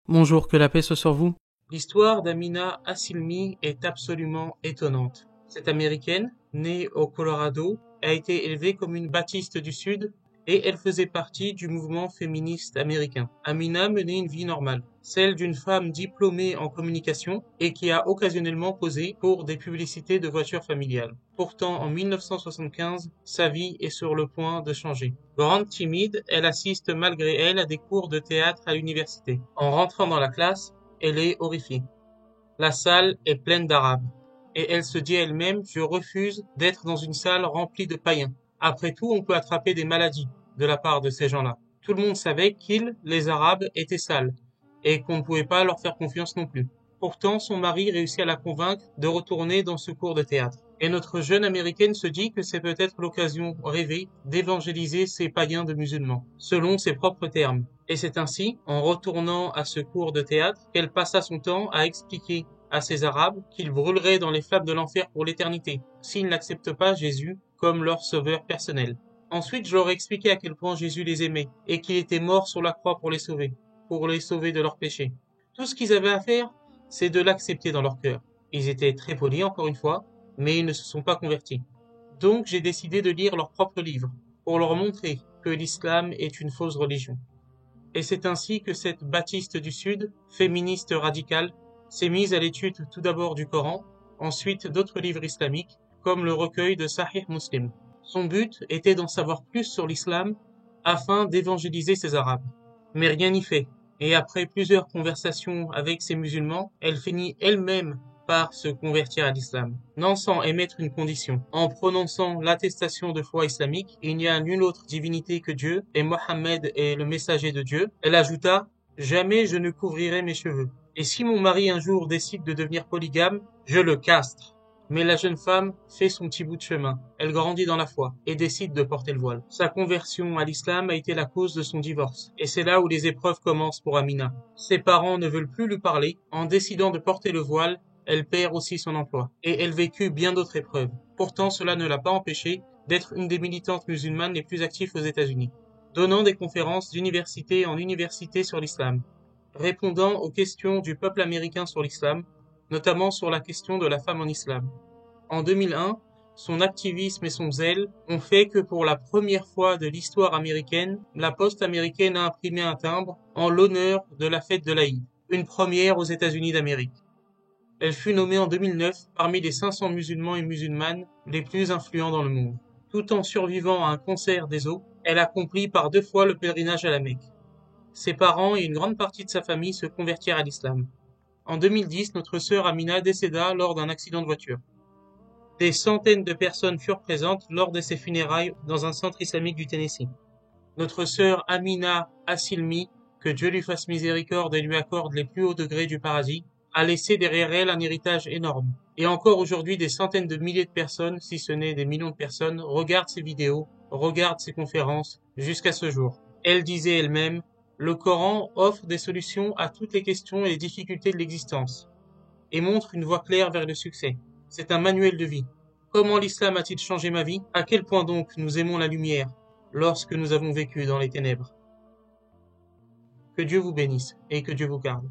Bonjour, que la paix soit sur vous. L'histoire d'Amina Asilmi est absolument étonnante. Cette Américaine, née au Colorado, a été élevée comme une baptiste du Sud et elle faisait partie du mouvement féministe américain. Amina menait une vie normale, celle d'une femme diplômée en communication et qui a occasionnellement posé pour des publicités de voitures familiales. Pourtant, en 1975, sa vie est sur le point de changer. Grande timide, elle assiste malgré elle à des cours de théâtre à l'université. En rentrant dans la classe, elle est horrifiée. La salle est pleine d'Arabes. Et elle se dit elle-même, je refuse d'être dans une salle remplie de païens. Après tout, on peut attraper des maladies de la part de ces gens-là. Tout le monde savait qu'ils, les Arabes, étaient sales et qu'on ne pouvait pas leur faire confiance non plus. Pourtant, son mari réussit à la convaincre de retourner dans ce cours de théâtre. Et notre jeune américaine se dit que c'est peut-être l'occasion rêvée d'évangéliser ces païens de musulmans, selon ses propres termes. Et c'est ainsi, en retournant à ce cours de théâtre, qu'elle passa son temps à expliquer à ces Arabes qu'ils brûleraient dans les flammes de l'enfer pour l'éternité, s'ils n'acceptent pas Jésus comme leur sauveur personnel. Ensuite, je leur ai expliqué à quel point Jésus les aimait et qu'il était mort sur la croix pour les sauver de leurs péchés. Tout ce qu'ils avaient à faire, c'est de l'accepter dans leur cœur. Ils étaient très polis, encore une fois, mais ils ne se sont pas convertis. Donc, j'ai décidé de lire leurs propres livres pour leur montrer que l'islam est une fausse religion. Et c'est ainsi que cette baptiste du Sud, féministe radicale, s'est mise à l'étude tout d'abord du Coran, ensuite d'autres livres islamiques, comme le recueil de Sahih Muslim. Son but était d'en savoir plus sur l'islam afin d'évangéliser ces Arabes. Mais rien n'y fait. Et après plusieurs conversations avec ces musulmans, elle finit elle-même par se convertir à l'islam, non sans émettre une condition. En prononçant l'attestation de foi islamique, il n'y a nulle autre divinité que Dieu, et Mohammed est le messager de Dieu, elle ajouta « Jamais je ne couvrirai mes cheveux. Et si mon mari un jour décide de devenir polygame, je le castre. » Mais la jeune femme fait son petit bout de chemin. Elle grandit dans la foi et décide de porter le voile. Sa conversion à l'islam a été la cause de son divorce. Et c'est là où les épreuves commencent pour Amina. Ses parents ne veulent plus lui parler. En décidant de porter le voile, elle perd aussi son emploi. Et elle vécut bien d'autres épreuves. Pourtant, cela ne l'a pas empêchée d'être une des militantes musulmanes les plus actives aux États-Unis, donnant des conférences d'université en université sur l'islam, répondant aux questions du peuple américain sur l'islam, notamment sur la question de la femme en islam. En 2001, son activisme et son zèle ont fait que pour la première fois de l'histoire américaine, la poste américaine a imprimé un timbre en l'honneur de la fête de l'Aïd, une première aux États-Unis d'Amérique. Elle fut nommée en 2009 parmi les 500 musulmans et musulmanes les plus influents dans le monde. Tout en survivant à un cancer des os, elle accomplit par 2 fois le pèlerinage à la Mecque. Ses parents et une grande partie de sa famille se convertirent à l'islam. En 2010, notre sœur Amina décéda lors d'un accident de voiture. Des centaines de personnes furent présentes lors de ses funérailles dans un centre islamique du Tennessee. Notre sœur Amina Asilmi, que Dieu lui fasse miséricorde et lui accorde les plus hauts degrés du paradis, a laissé derrière elle un héritage énorme. Et encore aujourd'hui, des centaines de milliers de personnes, si ce n'est des millions de personnes, regardent ses vidéos, regardent ses conférences, jusqu'à ce jour. Elle disait elle-même, le Coran offre des solutions à toutes les questions et les difficultés de l'existence, et montre une voie claire vers le succès. C'est un manuel de vie. Comment l'islam a-t-il changé ma vie? À quel point donc nous aimons la lumière lorsque nous avons vécu dans les ténèbres? Que Dieu vous bénisse et que Dieu vous garde.